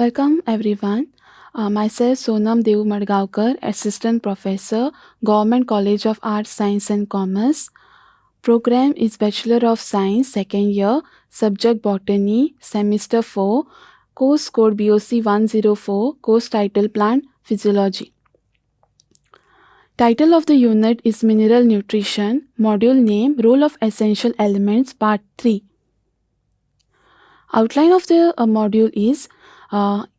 Welcome everyone. Myself Sonam Dev Madgavkar, Assistant Professor, Government College of Arts, Science and Commerce. Program is Bachelor of Science, second year, subject Botany, semester 4, course code BOC 104, course title Plant Physiology. Title of the unit is Mineral Nutrition, module name Role of Essential Elements, part 3. Outline of the module is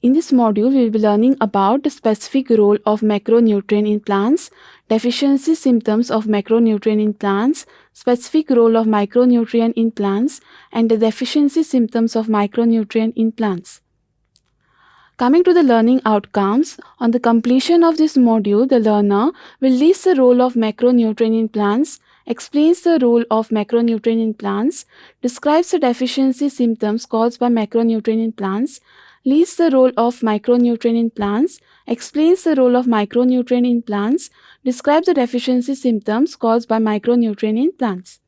in this module we will be learning about the specific role of macronutrient in plants, deficiency symptoms of macronutrient in plants, specific role of micronutrient in plants, and the deficiency symptoms of micronutrient in plants. Coming to the learning outcomes, on the completion of this module, the learner will list the role of macronutrient in plants, explains the role of macronutrient in plants, describes the deficiency symptoms caused by macronutrient in plants, lists the role of micronutrient in plants, explains the role of micronutrient in plants, describes the deficiency symptoms caused by micronutrient in plants.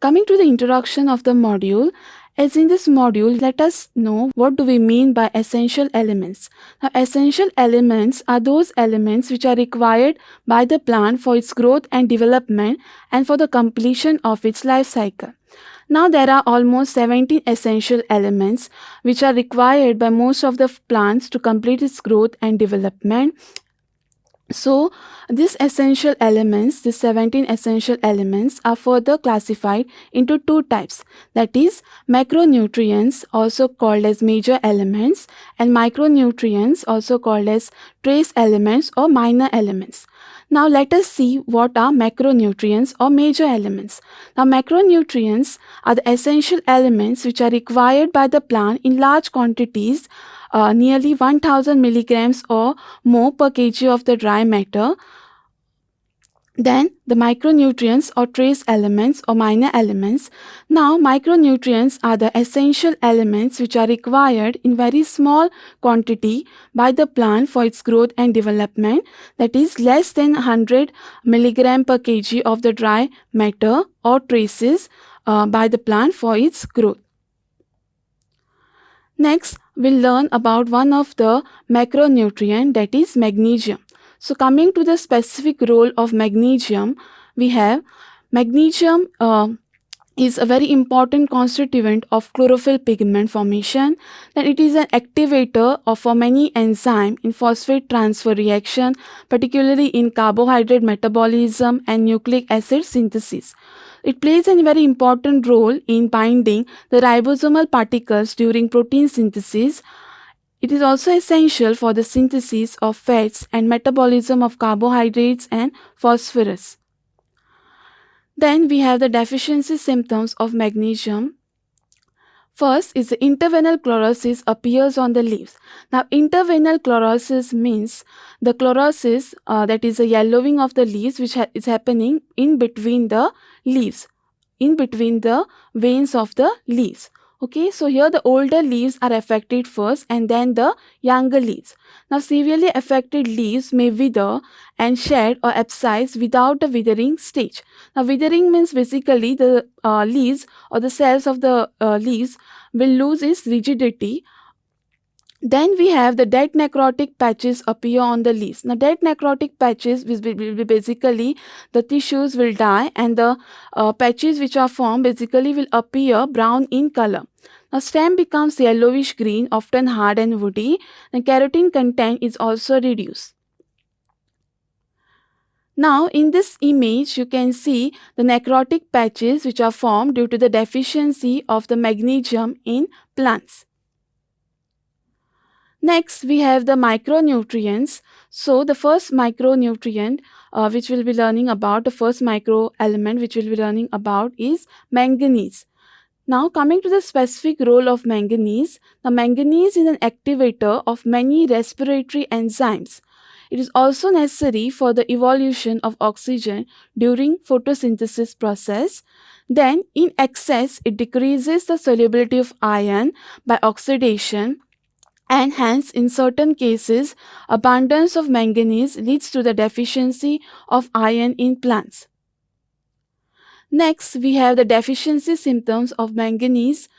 Coming to the introduction of the module, as in this module, let us know what do we mean by essential elements. Now, essential elements are those elements which are required by the plant for its growth and development and for the completion of its life cycle. Now, there are almost 17 essential elements which are required by most of the plants to complete its growth and development. So, these 17 essential elements are further classified into two types, that is macronutrients, also called as major elements, and micronutrients, also called as trace elements or minor elements. Now let us see what are macronutrients or major elements. Now macronutrients are the essential elements which are required by the plant in large quantities, nearly 1000 milligrams or more per kg of the dry matter. Then the micronutrients or trace elements or minor elements. Now micronutrients are the essential elements which are required in very small quantity by the plant for its growth and development, that is less than 100 milligram per kg of the dry matter or traces by the plant for its growth. Next, we'll learn about one of the macronutrient, that is magnesium. So coming to the specific role of magnesium, we have magnesium is a very important constituent of chlorophyll pigment formation. Then it is an activator for many enzymes in phosphate transfer reaction, particularly in carbohydrate metabolism and nucleic acid synthesis. It plays a very important role in binding the ribosomal particles during protein synthesis. It is also essential for the synthesis of fats and metabolism of carbohydrates and phosphorus. Then we have the deficiency symptoms of magnesium. First is the interveinal chlorosis appears on the leaves. Now interveinal chlorosis means the chlorosis, that is a yellowing of the leaves which is happening in between the leaves, in between the veins of the leaves. Okay, so here the older leaves are affected first and then the younger leaves. Now severely affected leaves may wither and shed or abscess without the withering stage. Now withering means basically the leaves or the cells of the leaves will lose its rigidity. Then we have the dead necrotic patches appear on the leaves. Now dead necrotic patches will be basically the tissues will die and the patches which are formed basically will appear brown in color. Now stem becomes yellowish green, often hard and woody. The keratin content is also reduced. Now in this image you can see the necrotic patches which are formed due to the deficiency of the magnesium in plants. Next, we have the micronutrients. So, the first micronutrient which we'll be learning about, the first micro element which we'll be learning about is manganese. Now, coming to the specific role of manganese, the manganese is an activator of many respiratory enzymes. It is also necessary for the evolution of oxygen during photosynthesis process. Then, in excess, it decreases the solubility of iron by oxidation, and hence in certain cases abundance of manganese leads to the deficiency of iron in plants. Next we have the deficiency symptoms of manganese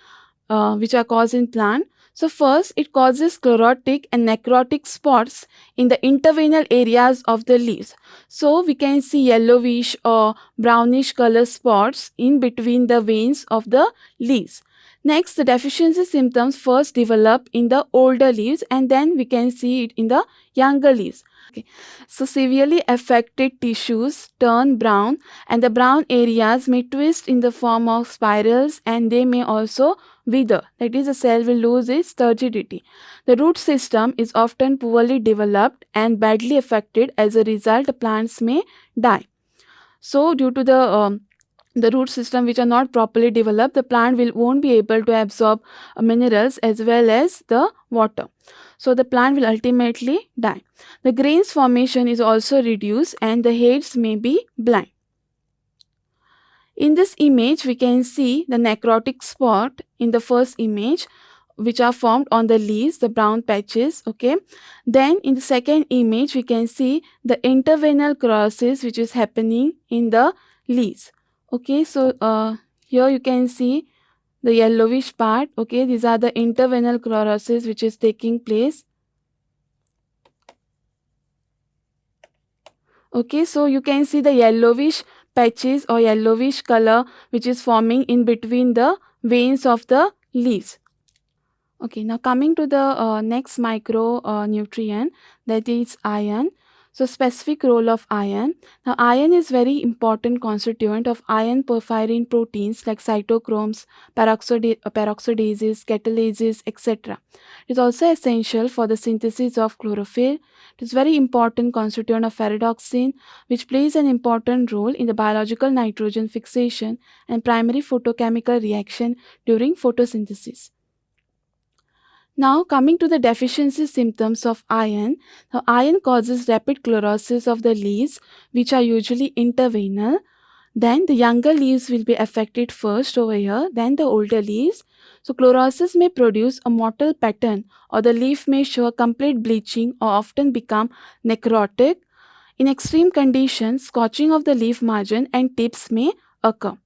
which are caused in plant. So first, it causes chlorotic and necrotic spots in the interveinal areas of the leaves. So we can see yellowish or brownish color spots in between the veins of the leaves. Next, the deficiency symptoms first develop in the older leaves and then we can see it in the younger leaves. Okay. So severely affected tissues turn brown and the brown areas may twist in the form of spirals and they may also wither. That is, the cell will lose its turgidity. The root system is often poorly developed and badly affected. As a result, the plants may die. So due to the root system which are not properly developed, the plant won't be able to absorb minerals as well as the water. So the plant will ultimately die. The grains formation is also reduced and the heads may be blind. In this image, we can see the necrotic spot in the first image which are formed on the leaves, the brown patches, okay. Then in the second image, we can see the interveinal chlorosis which is happening in the leaves, okay. So here you can see the yellowish part, okay. These are the interveinal chlorosis which is taking place. Okay, so you can see the yellowish patches or yellowish color which is forming in between the veins of the leaves. Okay, now coming to the next micro nutrient, that is iron. So specific role of iron. Now iron is very important constituent of iron porphyrin proteins like cytochromes, peroxidases, catalases, etc. It is also essential for the synthesis of chlorophyll. It is very important constituent of ferredoxin, which plays an important role in the biological nitrogen fixation and primary photochemical reaction during photosynthesis. Now coming to the deficiency symptoms of iron. Now iron causes rapid chlorosis of the leaves which are usually interveinal. Then the younger leaves will be affected first over here, then the older leaves. So chlorosis may produce a mottled pattern or the leaf may show a complete bleaching or often become necrotic. In extreme conditions, scorching of the leaf margin and tips may occur.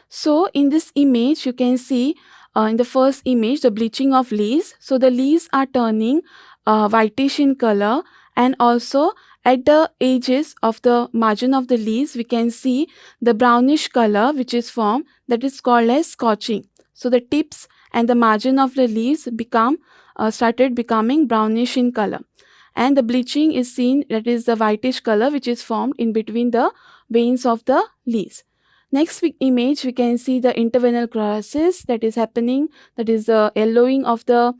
So in this image, you can see in the first image the bleaching of leaves. So the leaves are turning whitish in color, and also at the edges of the margin of the leaves we can see the brownish color which is formed, that is called as scorching. So the tips and the margin of the leaves started becoming brownish in color, and the bleaching is seen, that is the whitish color which is formed in between the veins of the leaves. Next image, we can see the interveinal chlorosis that is happening, that is the yellowing of the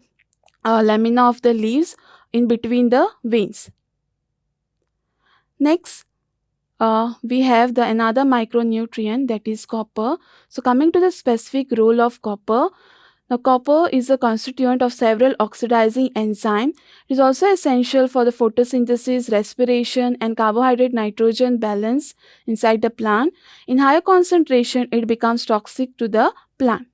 lamina of the leaves in between the veins. Next, we have the another micronutrient, that is copper. So coming to the specific role of copper. Now, copper is a constituent of several oxidizing enzymes. It is also essential for the photosynthesis, respiration, and carbohydrate nitrogen balance inside the plant. In higher concentration, it becomes toxic to the plant.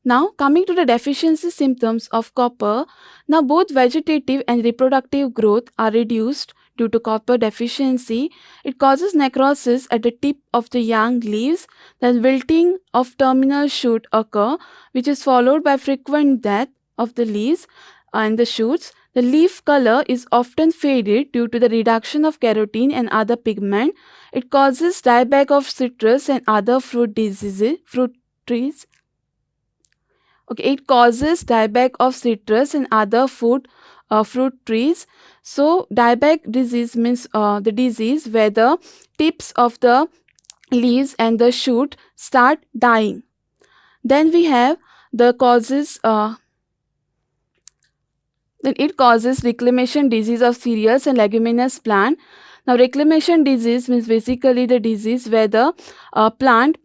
Now, coming to the deficiency symptoms of copper. Now, both vegetative and reproductive growth are reduced due to copper deficiency. It causes necrosis at the tip of the young leaves. Then wilting of terminal shoot occur, which is followed by frequent death of the leaves and the shoots. The leaf color is often faded due to the reduction of carotene and other pigment. It causes dieback of citrus and other fruit trees. Okay, it causes dieback of citrus and other fruit trees. So dieback disease means the disease where the tips of the leaves and the shoot start dying. Then we have the causes. Then it causes reclamation disease of cereals and leguminous plant. Now reclamation disease means basically the disease where the plant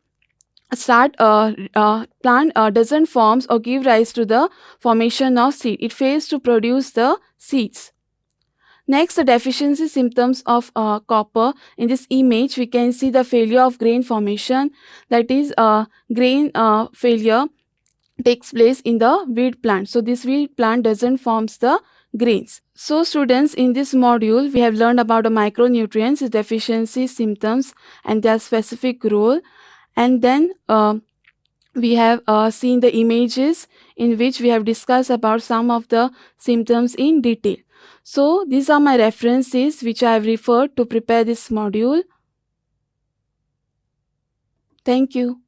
doesn't forms or give rise to the formation of seed. It fails to produce the seeds. Next, the deficiency symptoms of copper. In this image, we can see the failure of grain formation, that is grain failure takes place in the wheat plant. So this wheat plant doesn't forms the grains. So students, in this module we have learned about the micronutrients, its deficiency symptoms and their specific role, and then we have seen the images in which we have discussed about some of the symptoms in detail. So these are my references which I have referred to prepare this module. Thank you.